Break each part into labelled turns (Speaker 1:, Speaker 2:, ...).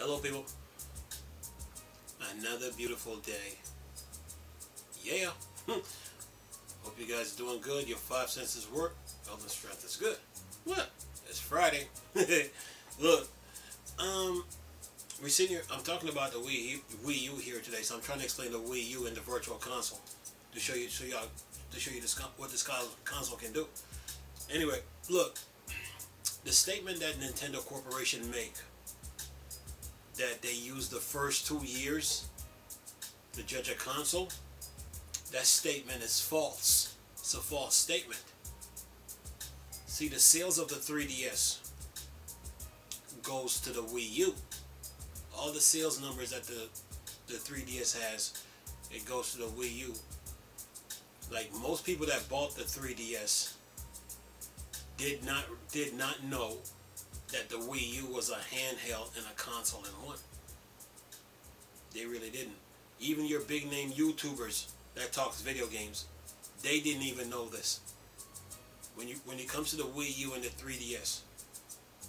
Speaker 1: Hello people, another beautiful day. Yeah. Hope you guys are doing good. Your five senses work. Health and strength is good. What? It's Friday. Look, we're sitting here. I'm talking about the Wii U here today, so I'm trying to explain the Wii U and the Virtual Console to show you what this console can do. Anyway, look, the statement that Nintendo Corporation make that they use the first 2 years to judge a console, that statement is false. It's a false statement. See, the sales of the 3DS goes to the Wii U. All the sales numbers that the 3DS has, it goes to the Wii U. Like, most people that bought the 3DS did not know that the Wii U was a handheld and a console in one. They really didn't. Even your big name YouTubers that talks video games, they didn't even know this. When it comes to the Wii U and the 3DS,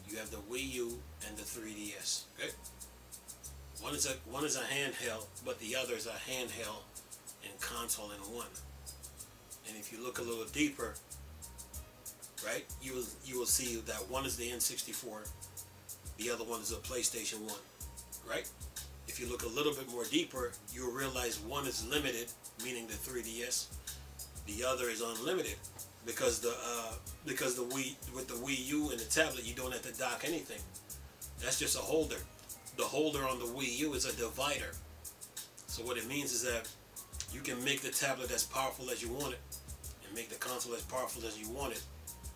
Speaker 1: you have the Wii U and the 3DS. Okay? One is a handheld, but the other is a handheld and console in one. And if you look a little deeper, right, you will see that one is the N64, the other one is a PlayStation 1, right? If you look a little bit more deeper, you'll realize one is limited, meaning the 3DS, the other is unlimited, because the Wii, with the Wii U and the tablet, you don't have to dock anything. That's just a holder. The holder on the Wii U is a divider. So what it means is that you can make the tablet as powerful as you want it, and make the console as powerful as you want it.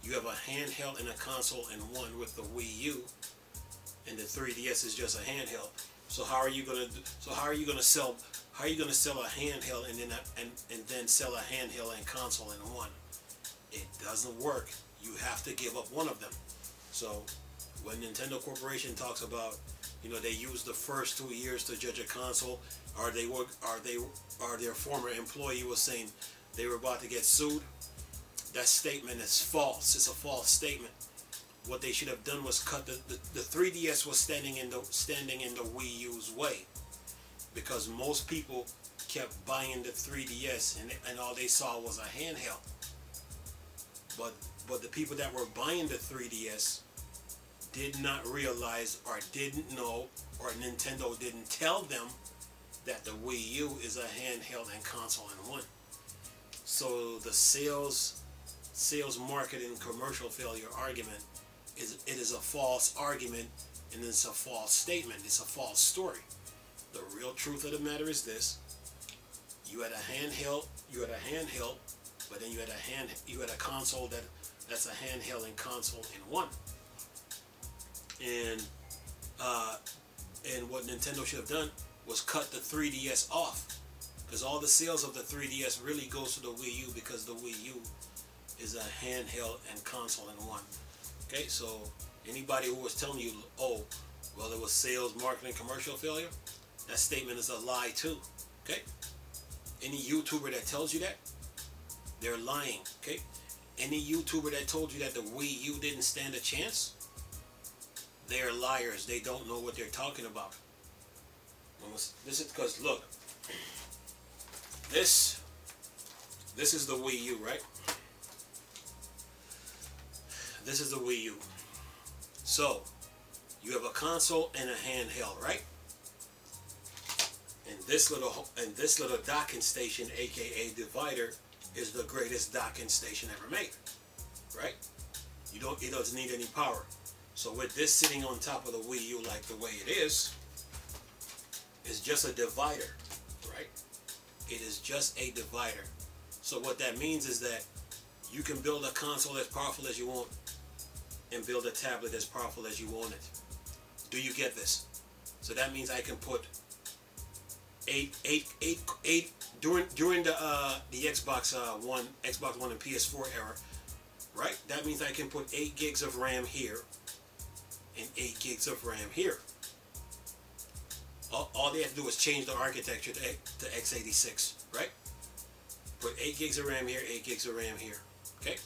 Speaker 1: You have a handheld and a console in one with the Wii U, and the 3DS is just a handheld. So how are you gonna sell a handheld and then sell a handheld and console in one? It doesn't work. You have to give up one of them. So when Nintendo Corporation talks about, they use the first 2 years to judge a console, or their former employee was saying they were about to get sued, that statement is false. It's a false statement. What they should have done was cut the 3DS was standing in the Wii U's way, because most people kept buying the 3DS and all they saw was a handheld. But the people that were buying the 3DS did not realize, or didn't know, or Nintendo didn't tell them that the Wii U is a handheld and console in one. So the sales, marketing, commercial failure argument is a false argument, and it's a false statement. It's a false story. The real truth of the matter is this: you had a handheld, but then you had a console that's a handheld and console in one. And what Nintendo should have done was cut the 3DS off, because all the sales of the 3DS really goes to the Wii U, because the Wii U is a handheld and console in one. Okay, so anybody who was telling you, oh, well, it was sales, marketing, commercial failure, that statement is a lie too. Okay, any YouTuber that tells you that, they're lying. Okay, any YouTuber that told you that the Wii U didn't stand a chance, they're liars. They don't know what they're talking about. This is because, look, this is the Wii U, right? This is the Wii U. So you have a console and a handheld, right? And this little docking station, aka divider, is the greatest docking station ever made, right? It doesn't need any power. So with this sitting on top of the Wii U like the way it is, it's just a divider, right? It is just a divider. So what that means is that you can build a console as powerful as you want and build a tablet as powerful as you want it. Do you get this? So that means I can put eight during the Xbox One and PS4 era, right? That means I can put 8 gigs of RAM here and 8 gigs of RAM here. All they have to do is change the architecture to x86, right? Put 8 gigs of RAM here, 8 gigs of RAM here, okay?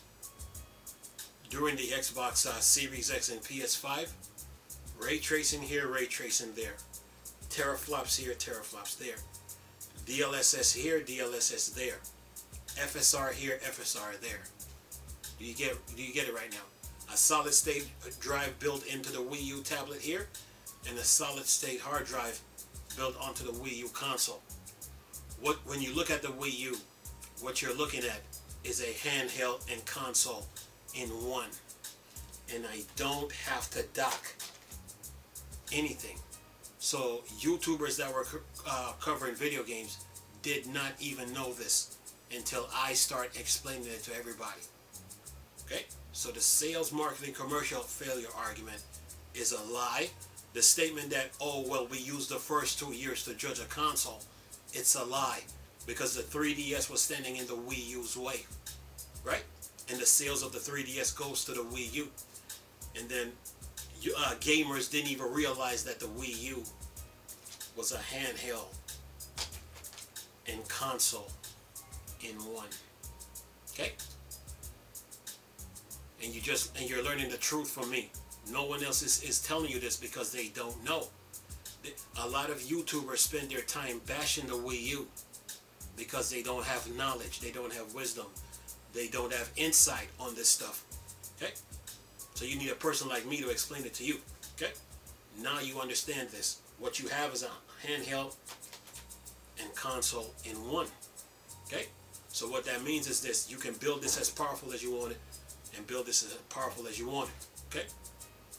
Speaker 1: During the Xbox Series X and PS5, Ray tracing here, ray tracing there. Teraflops here, teraflops there. DLSS here, DLSS there. FSR here, FSR there. Do you get it right now? A solid state drive built into the Wii U tablet here, and a solid state hard drive built onto the Wii U console. When you look at the Wii U, what you're looking at is a handheld and console in one. And I don't have to dock anything. So YouTubers that were covering video games did not even know this until I start explaining it to everybody. Okay? So the sales, marketing, commercial failure argument is a lie. The statement that, oh, well, we used the first 2 years to judge a console, it's a lie. Because the 3DS was standing in the Wii U's way. Right? And the sales of the 3DS goes to the Wii U. And then gamers didn't even realize that the Wii U was a handheld and console in one. Okay? And you're learning the truth from me. No one else is telling you this because they don't know. A lot of YouTubers spend their time bashing the Wii U because they don't have knowledge, they don't have wisdom, they don't have insight on this stuff. Okay? So you need a person like me to explain it to you. Okay? Now you understand this. What you have is a handheld and console in one. Okay? So what that means is this. You can build this as powerful as you want it and build this as powerful as you want it. Okay?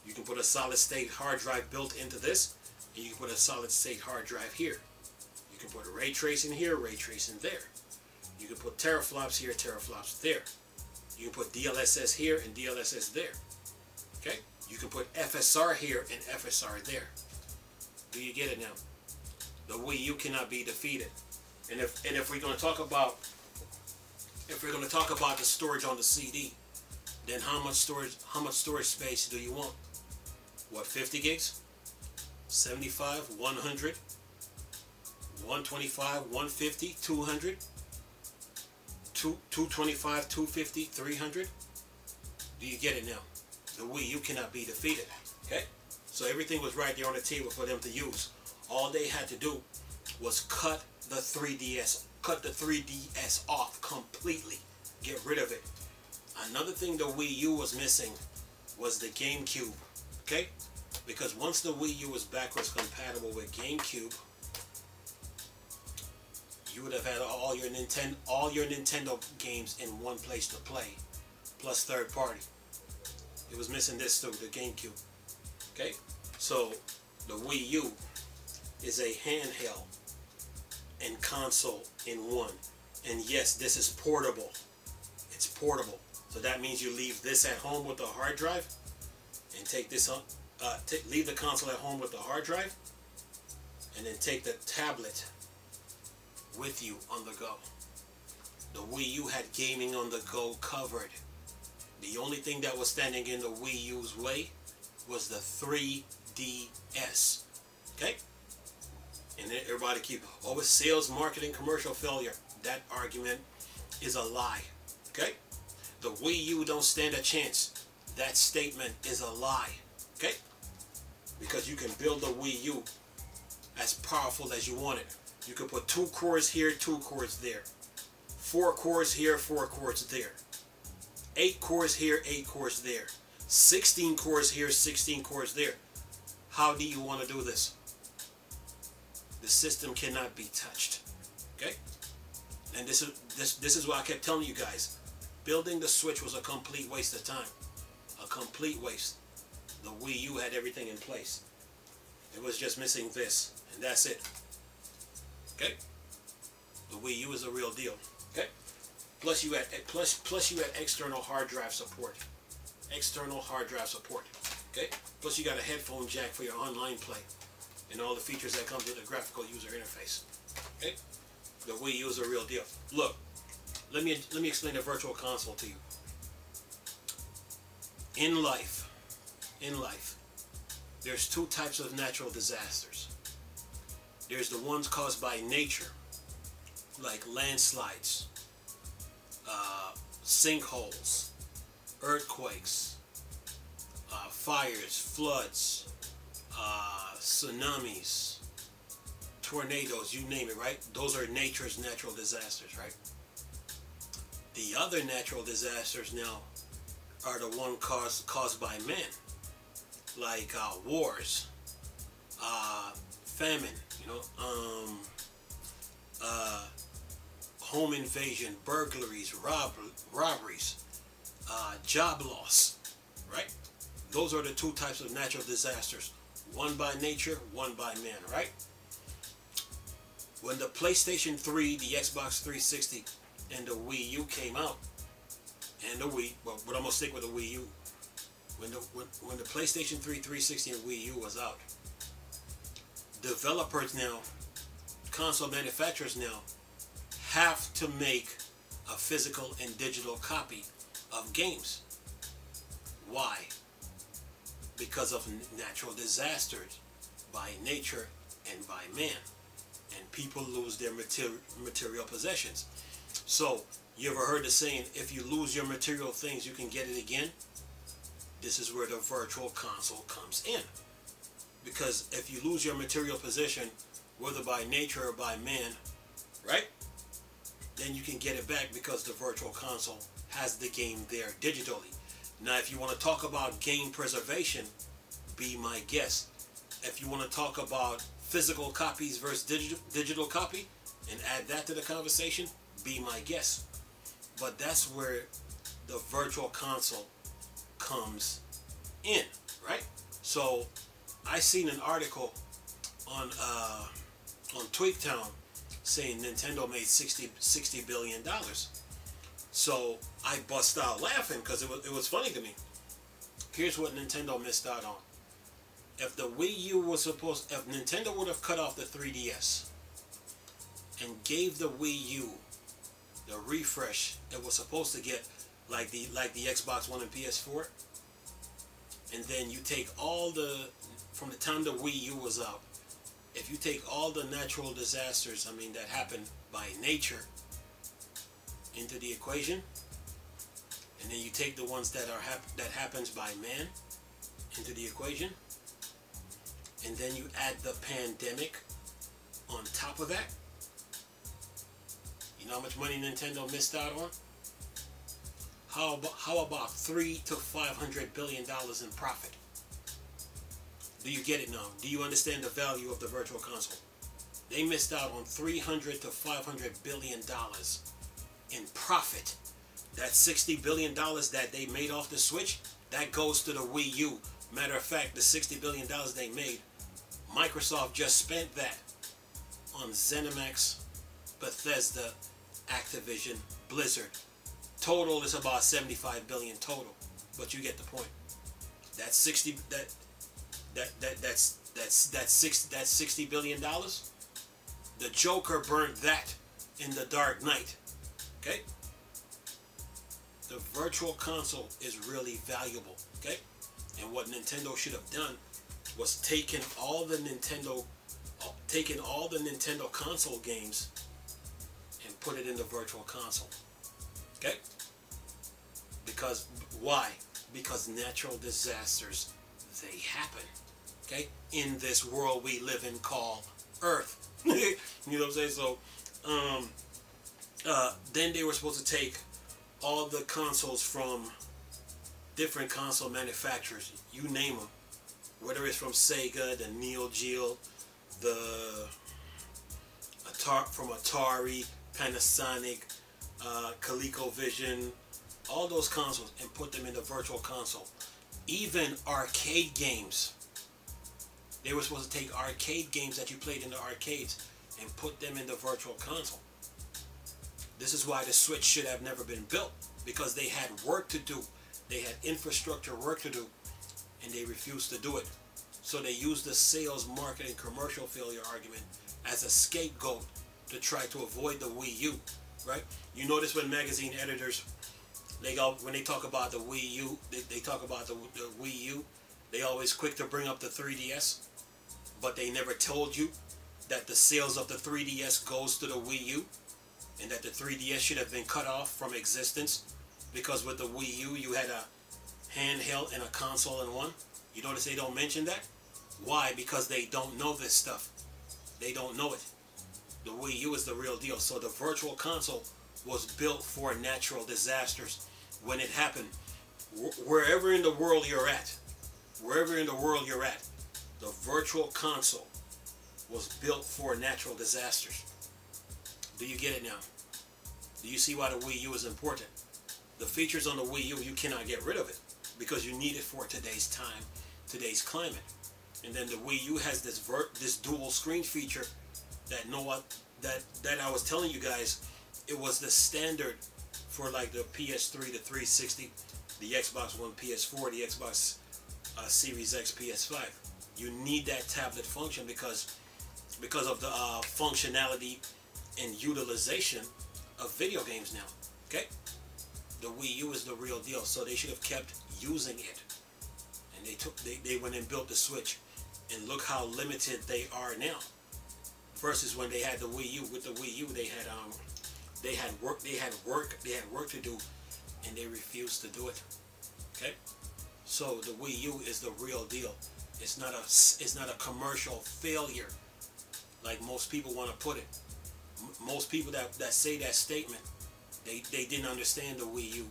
Speaker 1: You can put a solid state hard drive built into this, and you can put a solid state hard drive here. You can put a ray tracing here, ray tracing there. You can put teraflops here, teraflops there. You can put DLSS here and DLSS there. Okay? You can put FSR here and FSR there. Do you get it now? The Wii U cannot be defeated. And if we're going to talk about the storage on the CD, then how much storage space do you want? What, 50 gigs? 75, 100, 125, 150, 200, 225, 250, 300? Do you get it now? The Wii U cannot be defeated. Okay? So everything was right there on the table for them to use. All they had to do was cut the 3DS off completely. Get rid of it. Another thing the Wii U was missing was the GameCube. Okay? Because once the Wii U was backwards compatible with GameCube, you would have had all your Nintendo games in one place to play, plus third party. It was missing this too, the GameCube. Okay? So the Wii U is a handheld and console in one. And yes, this is portable. It's portable. So that means you leave this at home with the hard drive and take this on, leave the console at home with the hard drive, and then take the tablet with you on the go. The Wii U had gaming on the go covered. The only thing that was standing in the Wii U's way was the 3DS. Okay? And then everybody keep, oh, it's sales, marketing, commercial failure. That argument is a lie. Okay? The Wii U don't stand a chance. That statement is a lie. Okay? Because you can build the Wii U as powerful as you want it. You can put 2 cores here, 2 cores there. 4 cores here, 4 cores there. 8 cores here, 8 cores there. 16 cores here, 16 cores there. How do you want to do this? The system cannot be touched. Okay? And this is why I kept telling you guys. Building the Switch was a complete waste of time. A complete waste. The Wii U had everything in place. It was just missing this. And that's it. Okay? The Wii U is a real deal. Okay? Plus you had external hard drive support. External hard drive support. Okay? Plus you got a headphone jack for your online play. And all the features that comes with the graphical user interface. Okay? The Wii U is a real deal. Look, let me explain the virtual console to you. In life, there's 2 types of natural disasters. There's the ones caused by nature, like landslides, sinkholes, earthquakes, fires, floods, tsunamis, tornadoes, you name it, right? Those are nature's natural disasters, right? The other natural disasters now are the one caused by men, like wars, famine, home invasion, burglaries, robberies, job loss, right? Those are the two types of natural disasters. One by nature, one by man, right? When the PlayStation 3, the Xbox 360, and the Wii U came out, and the Wii, but I'm going to stick with the Wii U. When the PlayStation 3, 360, and Wii U was out, developers now, console manufacturers now, have to make a physical and digital copy of games. Why? Because of natural disasters by nature and by man. And people lose their material possessions. So, you ever heard the saying, if you lose your material things, you can get it again? This is where the virtual console comes in. Because if you lose your material possession, whether by nature or by man, right? Then you can get it back because the virtual console has the game there digitally. Now, if you want to talk about game preservation, be my guest. If you want to talk about physical copies versus digital copy and add that to the conversation, be my guest. But that's where the virtual console comes in, right? So I seen an article on TweakTown saying Nintendo made $60 billion. So I bust out laughing because it was funny to me. Here's what Nintendo missed out on. If the Wii U was if Nintendo would have cut off the 3DS and gave the Wii U the refresh it was supposed to get, like the Xbox One and PS4, and then you take from the time the Wii U was out, if you take all the natural disasters, that happened by nature into the equation, and then you take the ones that happens by man into the equation, and then you add the pandemic on top of that, you know how much money Nintendo missed out on? How about $300 to $500 billion in profit? Do you get it now? Do you understand the value of the virtual console? They missed out on $300 to $500 billion in profit. That $60 billion that they made off the Switch, that goes to the Wii U. Matter of fact, the $60 billion they made, Microsoft just spent that on ZeniMax, Bethesda, Activision, Blizzard. Total is about $75 billion total, but you get the point. That's $60 billion. The Joker burnt that in The Dark Knight. Okay? The virtual console is really valuable. Okay? And what Nintendo should have done was taken all the Nintendo console games and put it in the virtual console. Okay? Because why? Because natural disasters, they happen. Okay? In this world we live in called Earth. You know what I'm saying? So, then they were supposed to take all the consoles from different console manufacturers, you name them, whether it's from Sega, the Neo Geo, from Atari, Panasonic, ColecoVision, all those consoles, and put them in the virtual console. Even arcade games. They were supposed to take arcade games that you played in the arcades and put them in the virtual console. This is why the Switch should have never been built, because they had work to do. They had infrastructure work to do, and they refused to do it. So they used the sales, marketing, commercial failure argument as a scapegoat to try to avoid the Wii U, right? You notice when magazine editors, when they talk about the Wii U, they talk about the Wii U, they always quick to bring up the 3DS, but they never told you that the sales of the 3DS goes to the Wii U, and that the 3DS should have been cut off from existence, because with the Wii U you had a handheld and a console in one. You notice they don't mention that? Why? Because they don't know this stuff. They don't know it. The Wii U is the real deal. So the Virtual Console was built for natural disasters. When it happened, wherever in the world you're at, the Virtual Console was built for natural disasters. Do you get it now? Do you see why the Wii U is important? The features on the Wii U, you cannot get rid of it because you need it for today's time, today's climate. And then the Wii U has this dual screen feature that that I was telling you guys, it was the standard for like the PS3, the 360, the Xbox One, PS4, the Xbox Series X, PS5. You need that tablet function because of the functionality and utilization of video games now. Okay, the Wii U is the real deal, so they should have kept using it. And they went and built the Switch, and look how limited they are now. Versus when they had the Wii U. With the Wii U, they had work to do, and they refused to do it. Okay, so the Wii U is the real deal. It's not a commercial failure like most people want to put it. Most people that say that statement, they didn't understand the Wii U.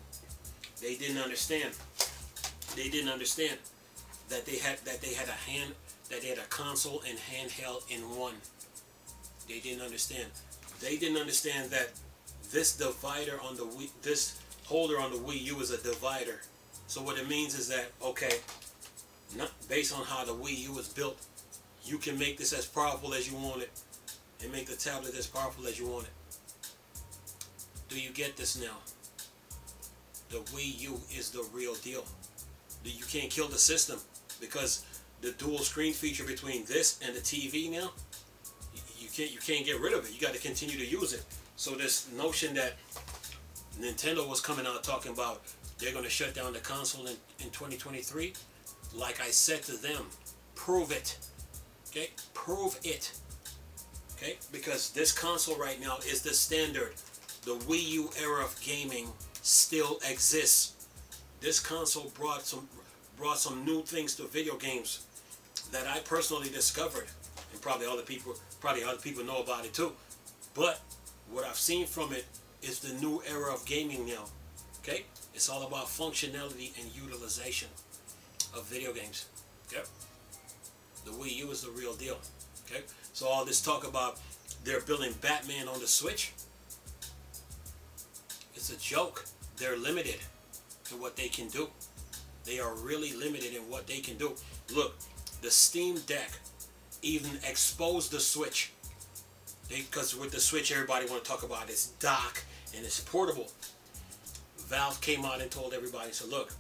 Speaker 1: They didn't understand that they had a console and handheld in one. They didn't understand. They didn't understand that this divider on the Wii, this holder on the Wii U is a divider. So what it means is that, okay, not based on how the Wii U is built, you can make this as powerful as you want it and make the tablet as powerful as you want it. Do you get this now? The Wii U is the real deal. You can't kill the system because the dual screen feature between this and the TV now, you can't get rid of it. You got to continue to use it. So this notion that Nintendo was coming out talking about they're going to shut down the console in 2023, like I said to them, prove it. Okay, prove it. Okay, because this console right now is the standard. The Wii U era of gaming still exists. This console brought some new things to video games that I personally discovered, and probably other people know about it too. But what I've seen from it is the new era of gaming now. Okay, it's all about functionality and utilization of video games. Okay, the Wii U is the real deal. Okay, so all this talk about they're building Batman on the Switch, it's a joke. They're limited to what they can do. They are really limited in what they can do. Look, the Steam Deck even exposed the Switch. Because with the Switch, everybody want to talk about its dock and it's portable. Valve came out and told everybody, so look,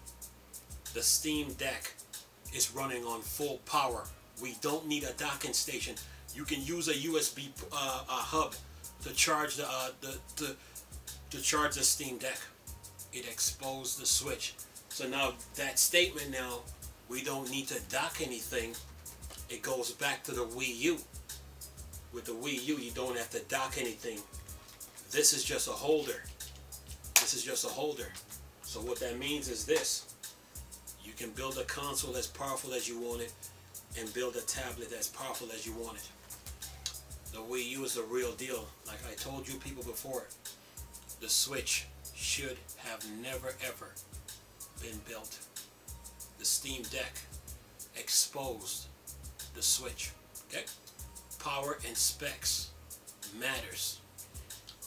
Speaker 1: the Steam Deck is running on full power. We don't need a docking station. You can use a USB hub to charge to charge the Steam Deck. It exposed the Switch. So now that statement now, we don't need to dock anything. It goes back to the Wii U. With the Wii U, you don't have to dock anything. This is just a holder. This is just a holder. So what that means is this. You can build a console as powerful as you want it and build a tablet as powerful as you want it. The Wii U is the real deal. Like I told you people before, the Switch should have never ever been built. The Steam Deck exposed the Switch. Okay? Power and specs matters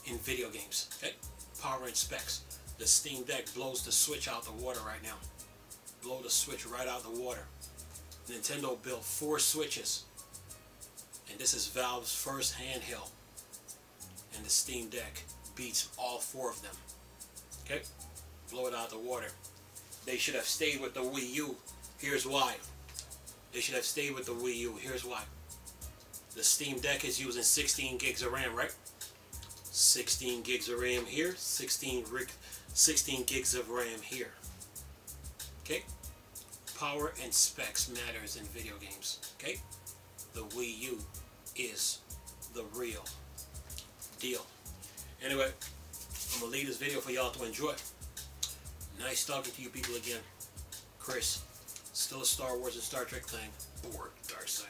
Speaker 1: in video games. Okay? Power and specs. The Steam Deck blows the Switch out the water right now. Blow the Switch right out the water. Nintendo built 4 Switches, and this is Valve's first handheld, and the Steam Deck beats all 4 of them. Okay? Blow it out the water. They should have stayed with the Wii U. Here's why. They should have stayed with the Wii U. Here's why. The Steam Deck is using 16 gigs of RAM, right? 16 gigs of RAM here, 16 gigs of RAM here. Okay? Power and specs matters in video games. Okay? The Wii U is the real deal. Anyway, I'm going to leave this video for y'all to enjoy. Nice talking to you people again. Chris, Still a Star Wars and Star Trek thing. Bored, Darkseid.